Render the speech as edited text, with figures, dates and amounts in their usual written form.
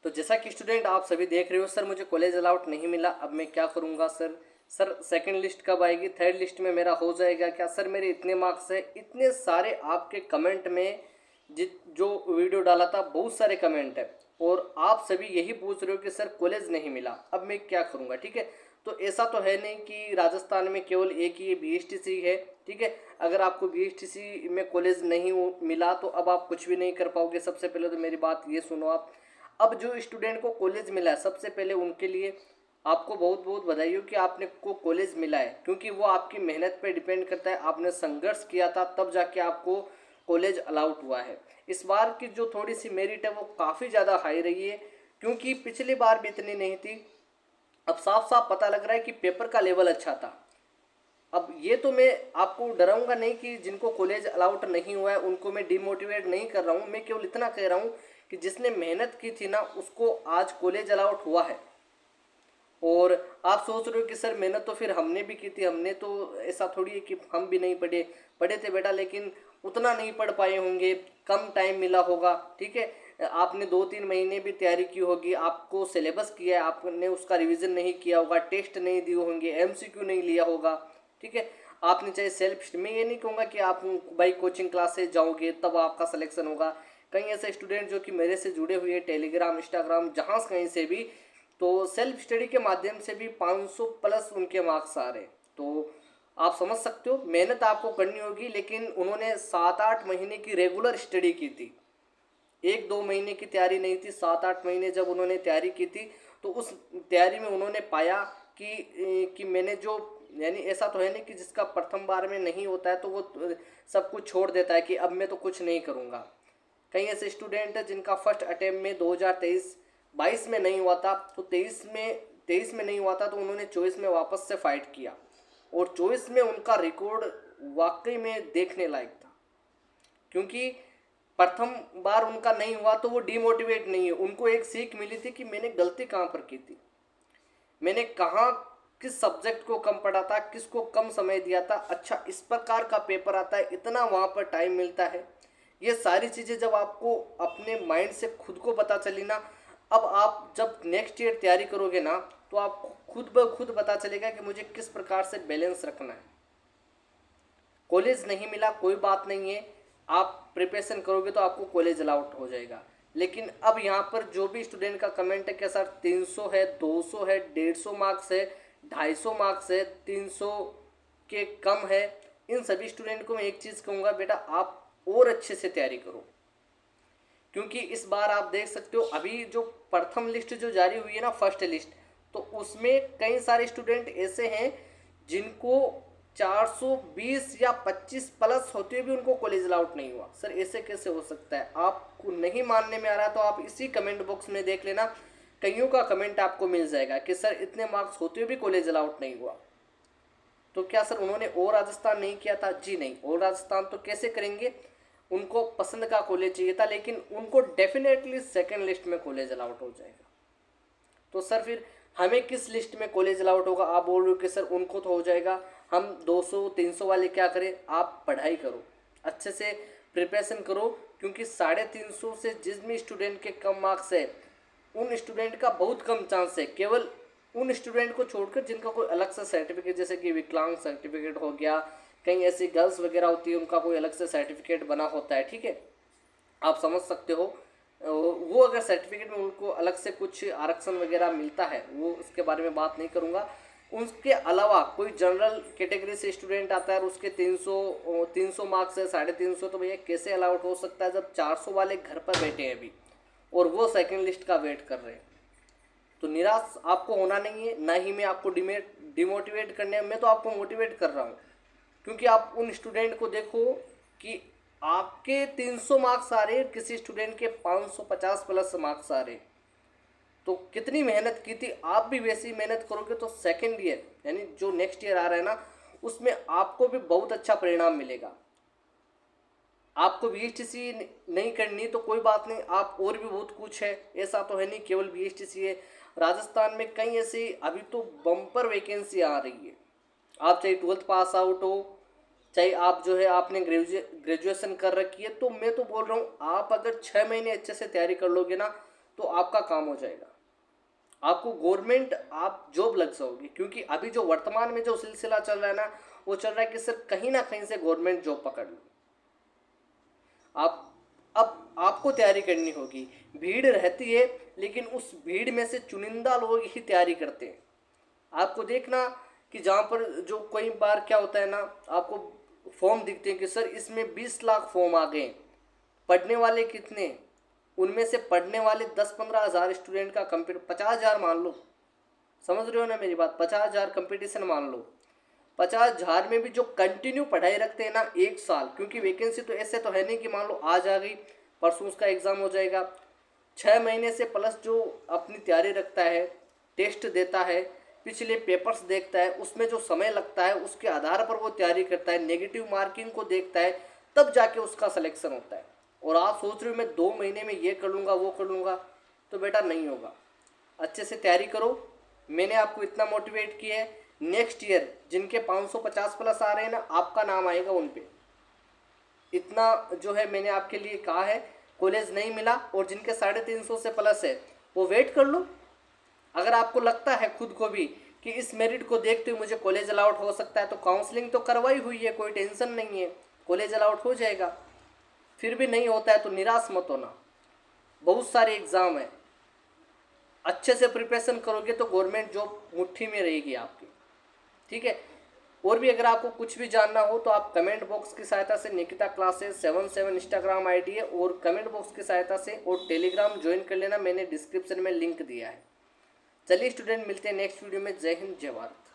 तो जैसा कि स्टूडेंट आप सभी देख रहे हो, सर मुझे कॉलेज अलाउट नहीं मिला, अब मैं क्या करूँगा सर? सर सेकंड लिस्ट कब आएगी? थर्ड लिस्ट में मेरा हो जाएगा क्या? सर मेरे इतने मार्क्स है। इतने सारे आपके कमेंट में जो वीडियो डाला था बहुत सारे कमेंट है और आप सभी यही पूछ रहे हो कि सर कॉलेज नहीं मिला, अब मैं क्या करूँगा? ठीक है, तो ऐसा तो है नहीं कि राजस्थान में केवल एक ही BSTC है। ठीक है, अगर आपको BSTC में कॉलेज नहीं मिला तो अब आप कुछ भी नहीं कर पाओगे। सबसे पहले तो मेरी बात ये सुनो आप, अब जो स्टूडेंट को कॉलेज मिला है सबसे पहले उनके लिए आपको बहुत बहुत बधाई हो कि आपने को कॉलेज मिला है, क्योंकि वो आपकी मेहनत पे डिपेंड करता है। आपने संघर्ष किया था तब जाके आपको कॉलेज अलाउट हुआ है। इस बार की जो थोड़ी सी मेरिट है वो काफ़ी ज़्यादा हाई रही है, क्योंकि पिछली बार भी इतनी नहीं थी। अब साफ साफ पता लग रहा है कि पेपर का लेवल अच्छा था। अब ये तो मैं आपको डराऊंगा नहीं कि जिनको कॉलेज अलाउट नहीं हुआ है उनको मैं डिमोटिवेट नहीं कर रहा हूँ। मैं केवल इतना कह रहा हूँ कि जिसने मेहनत की थी ना उसको आज कॉलेज अलाउट हुआ है। और आप सोच रहे हो कि सर मेहनत तो फिर हमने भी की थी, हमने तो ऐसा थोड़ी है कि हम भी नहीं पढ़े, पढ़े थे बेटा, लेकिन उतना नहीं पढ़ पाए होंगे, कम टाइम मिला होगा। ठीक है, आपने 2-3 महीने भी तैयारी की होगी, आपको सिलेबस किया है, आपने उसका रिवीजन नहीं किया होगा, टेस्ट नहीं दिए होंगे, MCQ नहीं लिया होगा। ठीक है, आपने चाहे सेल्फ, मैं ये नहीं कहूँगा कि आप भाई कोचिंग क्लासेस जाओगे तब आपका सिलेक्शन होगा। कई ऐसे स्टूडेंट जो कि मेरे से जुड़े हुए हैं टेलीग्राम, इंस्टाग्राम, जहाँ कहीं से भी, तो सेल्फ स्टडी के माध्यम से भी 500 प्लस उनके मार्क्स आ रहे। तो आप समझ सकते हो मेहनत आपको करनी होगी, लेकिन उन्होंने 7-8 महीने की रेगुलर स्टडी की थी, 1-2 महीने की तैयारी नहीं थी। 7-8 महीने जब उन्होंने तैयारी की थी तो उस तैयारी में उन्होंने पाया कि मैंने जो, यानी ऐसा तो है नहीं कि जिसका प्रथम बार में नहीं होता है तो वो सब कुछ छोड़ देता है कि अब मैं तो कुछ नहीं करूँगा। कई ऐसे स्टूडेंट हैं जिनका फर्स्ट अटेम्प्ट में 2023-22 में नहीं हुआ था, तो 23 में नहीं हुआ था तो उन्होंने 24 में वापस से फाइट किया और 24 में उनका रिकॉर्ड वाकई में देखने लायक था। क्योंकि प्रथम बार उनका नहीं हुआ तो वो डिमोटिवेट नहीं है, उनको एक सीख मिली थी कि मैंने गलती कहाँ पर की थी, मैंने कहाँ किस सब्जेक्ट को कम पढ़ा था, किसको कम समय दिया था। अच्छा इस प्रकार का पेपर आता है, इतना वहाँ पर टाइम मिलता है। ये सारी चीज़ें जब आपको अपने माइंड से खुद को पता चली ना, अब आप जब नेक्स्ट ईयर तैयारी करोगे ना तो आपको खुद ब खुद पता चलेगा कि मुझे किस प्रकार से बैलेंस रखना है। कॉलेज नहीं मिला कोई बात नहीं है, आप प्रिपरेशन करोगे तो आपको कॉलेज अलाउट हो जाएगा। लेकिन अब यहाँ पर जो भी स्टूडेंट का कमेंट है कि सर 300 है, 200 है, 150 मार्क्स है, 250 मार्क्स है, 300 के कम है, इन सभी स्टूडेंट को मैं एक चीज़ कहूँगा, बेटा आप और अच्छे से तैयारी करो। क्योंकि इस बार आप देख सकते हो अभी जो प्रथम लिस्ट जो जारी हुई है ना, फर्स्ट लिस्ट, तो उसमें कई सारे स्टूडेंट ऐसे हैं जिनको 420 या 25 प्लस होते हुए भी उनको कॉलेज अलाउट नहीं हुआ। सर ऐसे कैसे हो सकता है? आपको नहीं मानने में आ रहा तो आप इसी कमेंट बॉक्स में देख लेना, कईयों का कमेंट आपको मिल जाएगा कि सर इतने मार्क्स होते हुए भी कॉलेज अलाउट नहीं हुआ। तो क्या सर उन्होंने और राजस्थान नहीं किया था? जी नहीं, और राजस्थान तो कैसे करेंगे, उनको पसंद का कॉलेज चाहिए था, लेकिन उनको डेफिनेटली सेकंड लिस्ट में कॉलेज अलाउट हो जाएगा। तो सर फिर हमें किस लिस्ट में कॉलेज अलाउट होगा? आप बोल रहे हो कि सर उनको तो हो जाएगा, हम 200-300 वाले क्या करें? आप पढ़ाई करो, अच्छे से प्रिपरेशन करो, क्योंकि 350 से जिस भी स्टूडेंट के कम मार्क्स है उन स्टूडेंट का बहुत कम चांस है, केवल उन स्टूडेंट को छोड़कर जिनका कोई अलग सा सर्टिफिकेट, जैसे कि विकलांग सर्टिफिकेट हो गया, कहीं ऐसी गर्ल्स वगैरह होती है उनका कोई अलग से सर्टिफिकेट बना होता है। ठीक है, आप समझ सकते हो, वो अगर सर्टिफिकेट में उनको अलग से कुछ आरक्षण वगैरह मिलता है, वो उसके बारे में बात नहीं करूँगा। उसके अलावा कोई जनरल कैटेगरी से स्टूडेंट आता है और उसके 300 मार्क्स है, 350, तो भैया कैसे अलाउट हो सकता है जब 400 वाले घर पर बैठे हैं अभी और वो सेकंड लिस्ट का वेट कर रहे हैं? तो निराश आपको होना नहीं है, ना ही मैं आपको डिमोटिवेट करने, मैं तो आपको मोटिवेट कर रहा हूँ। क्योंकि आप उन स्टूडेंट को देखो कि आपके 300 मार्क्स आ रहे हैं, किसी स्टूडेंट के 550 प्लस मार्क्स आ रहे हैं, तो कितनी मेहनत की थी। आप भी वैसी मेहनत करोगे तो सेकेंड ईयर यानी जो नेक्स्ट ईयर आ रहा है ना, उसमें आपको भी बहुत अच्छा परिणाम मिलेगा। आपको BSTC नहीं करनी तो कोई बात नहीं, आप और भी बहुत कुछ है, ऐसा तो है नहीं केवल BSTC है। राजस्थान में कई ऐसी अभी तो बम्पर वैकेंसी आ रही है। आप चाहे 12th पास आउट हो, चाहे आप जो है आपने ग्रेजुएशन कर रखी है, तो मैं तो बोल रहा हूँ आप अगर 6 महीने अच्छे से तैयारी कर लोगे ना तो आपका काम हो जाएगा, आपको गवर्नमेंट आप जॉब लग जाओगे। क्योंकि अभी जो वर्तमान में जो सिलसिला चल रहा है ना, वो चल रहा है कि सर कहीं ना कहीं से गवर्नमेंट जॉब पकड़ लो। आप अब आपको तैयारी करनी होगी। भीड़ रहती है, लेकिन उस भीड़ में से चुनिंदा लोग ही तैयारी करते हैं। आपको देखना कि जहाँ पर जो कई बार क्या होता है ना, आपको फॉर्म दिखते हैं कि सर इसमें 20 लाख फॉर्म आ गए, पढ़ने वाले कितने, उनमें से पढ़ने वाले 10-15 हज़ार स्टूडेंट का कंप्यूटर 50,000 मान लो, समझ रहे हो ना मेरी बात, 50,000 कंपटीशन मान लो। 50,000 में भी जो कंटिन्यू पढ़ाई रखते हैं ना 1 साल, क्योंकि वैकेंसी तो ऐसे तो है नहीं कि मान लो आज आ गई परसों उसका एग्ज़ाम हो जाएगा। 6 महीने से प्लस जो अपनी तैयारी रखता है, टेस्ट देता है, पिछले पेपर्स देखता है, उसमें जो समय लगता है उसके आधार पर वो तैयारी करता है, नेगेटिव मार्किंग को देखता है, तब जाके उसका सिलेक्शन होता है। और आप सोच रहे हो मैं 2 महीने में ये कर लूँगा वो कर लूँगा, तो बेटा नहीं होगा। अच्छे से तैयारी करो। मैंने आपको इतना मोटिवेट किया है, नेक्स्ट ईयर जिनके 550 प्लस आ रहे हैं ना, आपका नाम आएगा उन पे। इतना जो है मैंने आपके लिए कहा है। कॉलेज नहीं मिला और जिनके 350 से प्लस है वो वेट कर लो। अगर आपको लगता है खुद को भी कि इस मेरिट को देखते हुए मुझे कॉलेज अलाउट हो सकता है, तो काउंसलिंग तो करवाई हुई है, कोई टेंशन नहीं है, कॉलेज अलाउट हो जाएगा। फिर भी नहीं होता है तो निराश मत होना, बहुत सारे एग्ज़ाम है, अच्छे से प्रिपरेशन करोगे तो गवर्नमेंट जॉब मुट्ठी में रहेगी आपकी। ठीक है। और भी अगर आपको कुछ भी जानना हो तो आप कमेंट बॉक्स की सहायता से, निकिता क्लासेस 77 इंस्टाग्राम आईडी है, और कमेंट बॉक्स की सहायता से और टेलीग्राम ज्वाइन कर लेना, मैंने डिस्क्रिप्शन में लिंक दिया है। चलिए स्टूडेंट, मिलते हैं नेक्स्ट वीडियो में। जय हिंद, जय भारत।